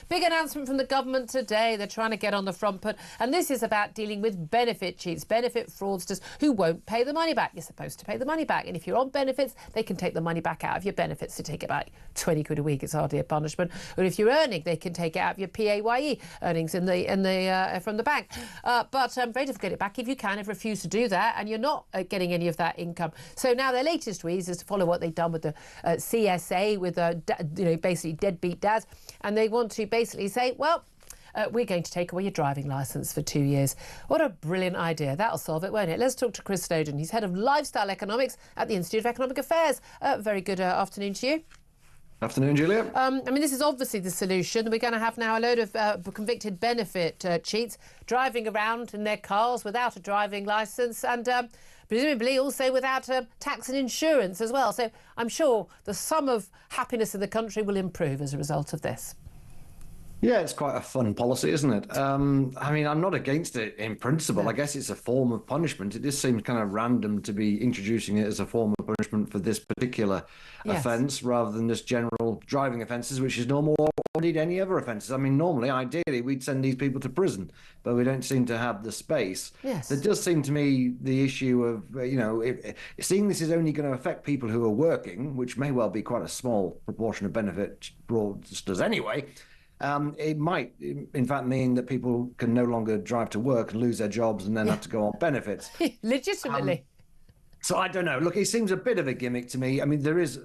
Big announcement from the government today. They're trying to get on the front foot. And this is about dealing with benefit cheats, benefit fraudsters who won't pay the money back. You're supposed to pay the money back. And if you're on benefits, they can take the money back out of your benefits. To take about 20 quid a week, it's hardly a punishment. Or if you're earning, they can take it out of your PAYE earnings from the bank. But very difficult to get it back if you can. If refuse to do that, and you're not getting any of that income. So now their latest wheeze is to follow what they've done with the CSA, with basically deadbeat dads, and they want to basically say, well, we're going to take away your driving licence for 2 years. What a brilliant idea. That'll solve it, won't it? Let's talk to Chris Snowdon. He's head of lifestyle economics at the Institute of Economic Affairs. Very good afternoon to you. Afternoon, Julia. This is obviously the solution. We're going to have now a load of convicted benefit cheats driving around in their cars without a driving licence and presumably also without tax and insurance as well. So I'm sure the sum of happiness in the country will improve as a result of this. Yeah, it's quite a fun policy, isn't it? I'm not against it in principle. No. I guess it's a form of punishment. It just seems kind of random to be introducing it as a form of punishment for this particular offence rather than just general driving offences, which is normal, or indeed any other offences. Normally, ideally, we'd send these people to prison, but we don't seem to have the space. Yes. There does seem to me the issue of, seeing this is only going to affect people who are working, which may well be quite a small proportion of benefit fraudsters anyway. It might, in fact, mean that people can no longer drive to work and lose their jobs and then have to go on benefits. Legitimately. So I don't know. Look, it seems a bit of a gimmick to me. There is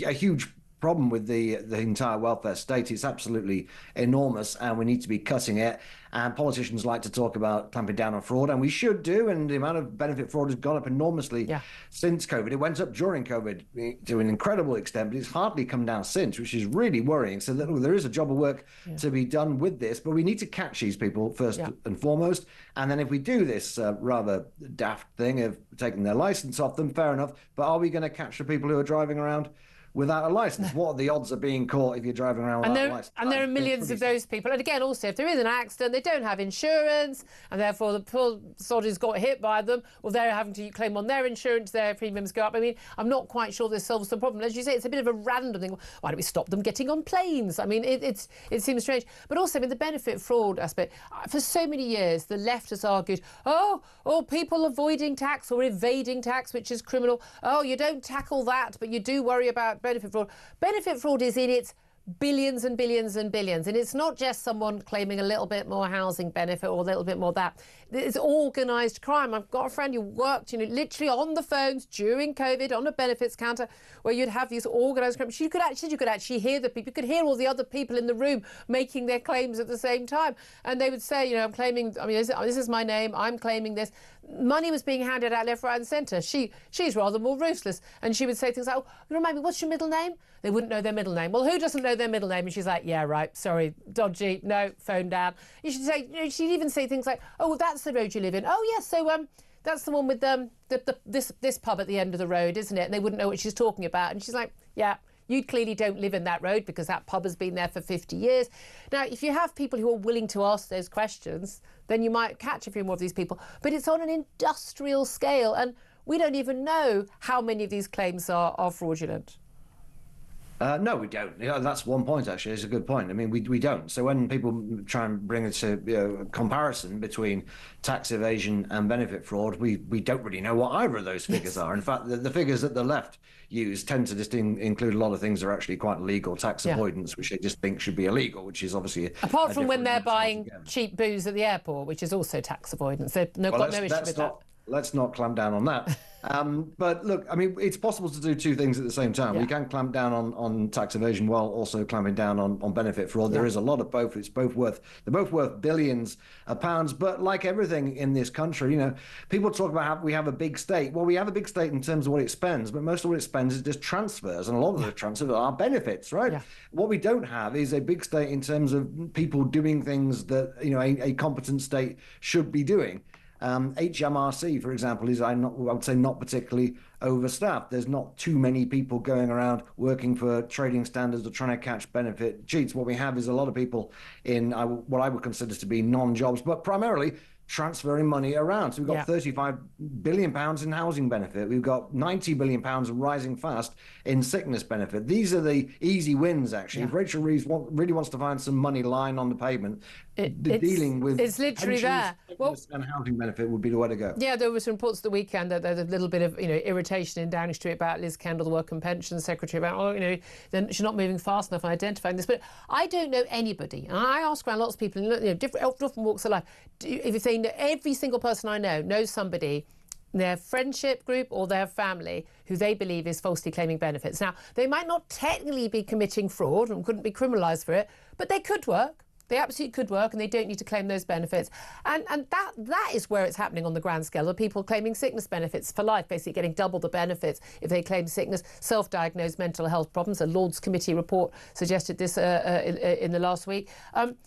a huge problem with the entire welfare state. It's absolutely enormous, and we need to be cutting it. And politicians like to talk about clamping down on fraud, and we should do. And the amount of benefit fraud has gone up enormously since COVID. It went up during COVID to an incredible extent, but it's hardly come down since, which is really worrying. So there is a job of work to be done with this, but we need to catch these people first and foremost. And then if we do this rather daft thing of taking their license off them, fair enough. But are we going to catch the people who are driving around without a licence? What are the odds of being caught if you're driving around without a licence? And there are millions of those people. And again, also, if there is an accident, they don't have insurance, and therefore the poor sod who's got hit by them, well, they're having to claim on their insurance, their premiums go up. I'm not quite sure this solves the problem. As you say, it's a bit of a random thing. Why don't we stop them getting on planes? It seems strange. But also, the benefit fraud aspect, for so many years, the left has argued, people avoiding tax or evading tax, which is criminal. Oh, you don't tackle that, but you do worry about benefit fraud. Benefit fraud is in its billions and billions and billions, and it's not just someone claiming a little bit more housing benefit or a little bit more that. It's organised crime. I've got a friend who worked, literally on the phones during COVID on a benefits counter, where you'd have these organised crimes. You could actually hear the people. You could hear all the other people in the room making their claims at the same time, and they would say, I'm claiming. This is my name. I'm claiming this. Money was being handed out left, right, and centre. She's rather more ruthless, and she would say things like, "Oh, remind me, what's your middle name?" They wouldn't know their middle name. Well, who doesn't know their middle name? And she's like, "Yeah, right. Sorry, dodgy. No, phone down." You should say. She'd even say things like, "Oh, well, that's the road you live in. Oh, yes. So that's the one with this pub at the end of the road, isn't it?" And they wouldn't know what she's talking about. And she's like, "Yeah. You clearly don't live in that road because that pub has been there for 50 years. Now, if you have people who are willing to ask those questions, then you might catch a few more of these people. But it's on an industrial scale, and we don't even know how many of these claims are fraudulent. No, we don't. That's one point, actually. It's a good point. We don't. So when people try and bring it to a comparison between tax evasion and benefit fraud, we don't really know what either of those figures are. In fact, the figures that the left use tend to just include a lot of things that are actually quite legal, tax avoidance, which they just think should be illegal, which is obviously apart from when they're buying cheap booze at the airport, which is also tax avoidance. They've got no issue with that. Let's not clamp down on that. But look, it's possible to do two things at the same time. We can clamp down on tax evasion while also clamping down on benefit fraud. There is a lot of both. They're both worth billions of pounds. But like everything in this country, people talk about how we have a big state. Well, we have a big state in terms of what it spends, but most of what it spends is just transfers, and a lot of the transfers are benefits, right? Yeah. What we don't have is a big state in terms of people doing things that a competent state should be doing. HMRC, for example, is I would say not particularly overstaffed. There's not too many people going around working for trading standards or trying to catch benefit cheats. What we have is a lot of people in what I would consider to be non-jobs, but primarily transferring money around. So we've got £35 billion in housing benefit. We've got £90 billion rising fast in sickness benefit. These are the easy wins, actually. If Rachel Reeves really wants to find some money lying on the pavement, dealing with it's literally pensions, there. and housing benefit would be the way to go. Yeah, there was reports at the weekend that there's a little bit of irritation in Downing Street about Liz Kendall, the Work and Pensions Secretary, about then she's not moving fast enough in identifying this. But I don't know anybody, and I ask around lots of people, different walks of life. If you say every single person I know knows somebody, their friendship group or their family, who they believe is falsely claiming benefits. Now, they might not technically be committing fraud and couldn't be criminalised for it, but they could work. They absolutely could work, and they don't need to claim those benefits. And that is where it's happening on the grand scale, of people claiming sickness benefits for life, basically getting double the benefits if they claim sickness, self-diagnosed mental health problems. A Lord's Committee report suggested this in the last week. And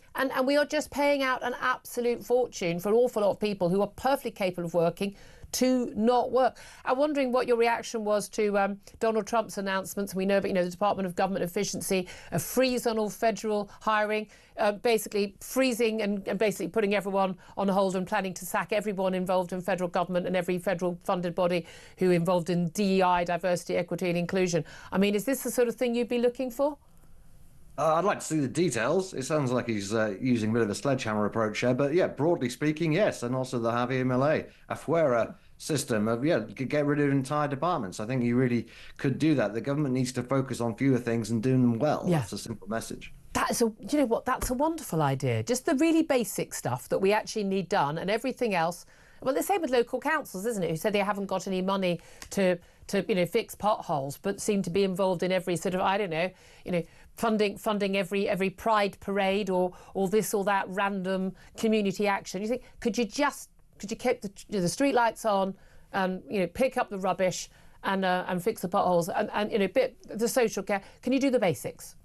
we are just paying out an absolute fortune for an awful lot of people who are perfectly capable of working to not work. I'm wondering what your reaction was to Donald Trump's announcements. We know, but the Department of Government Efficiency, a freeze on all federal hiring, basically freezing and basically putting everyone on hold and planning to sack everyone involved in federal government and every federal funded body who involved in DEI, diversity, equity and inclusion. I mean, is this the sort of thing you'd be looking for? I'd like to see the details. It sounds like he's using a bit of a sledgehammer approach here, but yeah, broadly speaking, yes. And also the Javier Milei, Afuera system of, could get rid of entire departments. I think you really could do that. The government needs to focus on fewer things and doing them well. Yeah. That's a simple message. That's that's a wonderful idea. Just the really basic stuff that we actually need done, and everything else. Well, the same with local councils, isn't it? Who said they haven't got any money to fix potholes, but seem to be involved in every sort of, funding every pride parade or this or that random community action. You think, could you keep the street lights on and pick up the rubbish and fix the potholes and the social care? Can you do the basics?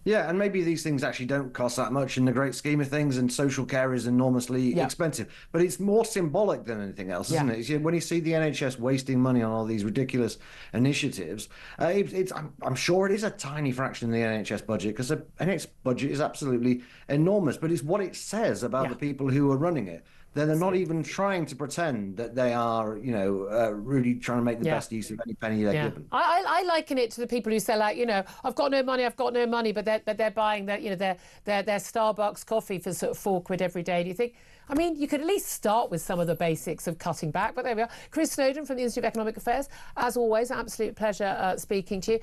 Yeah, and maybe these things actually don't cost that much in the great scheme of things, and social care is enormously expensive. But it's more symbolic than anything else, isn't it? When you see the NHS wasting money on all these ridiculous initiatives, I'm sure it is a tiny fraction of the NHS budget, because the NHS budget is absolutely enormous. But it's what it says about the people who are running it. They're not even trying to pretend that they are, really trying to make the best use of any penny they're given. I liken it to the people who sell out, I've got no money, but they're buying their Starbucks coffee for sort of £4 every day. Do you think? I mean, you could at least start with some of the basics of cutting back, but there we are. Chris Snowdon from the Institute of Economic Affairs, as always, absolute pleasure speaking to you.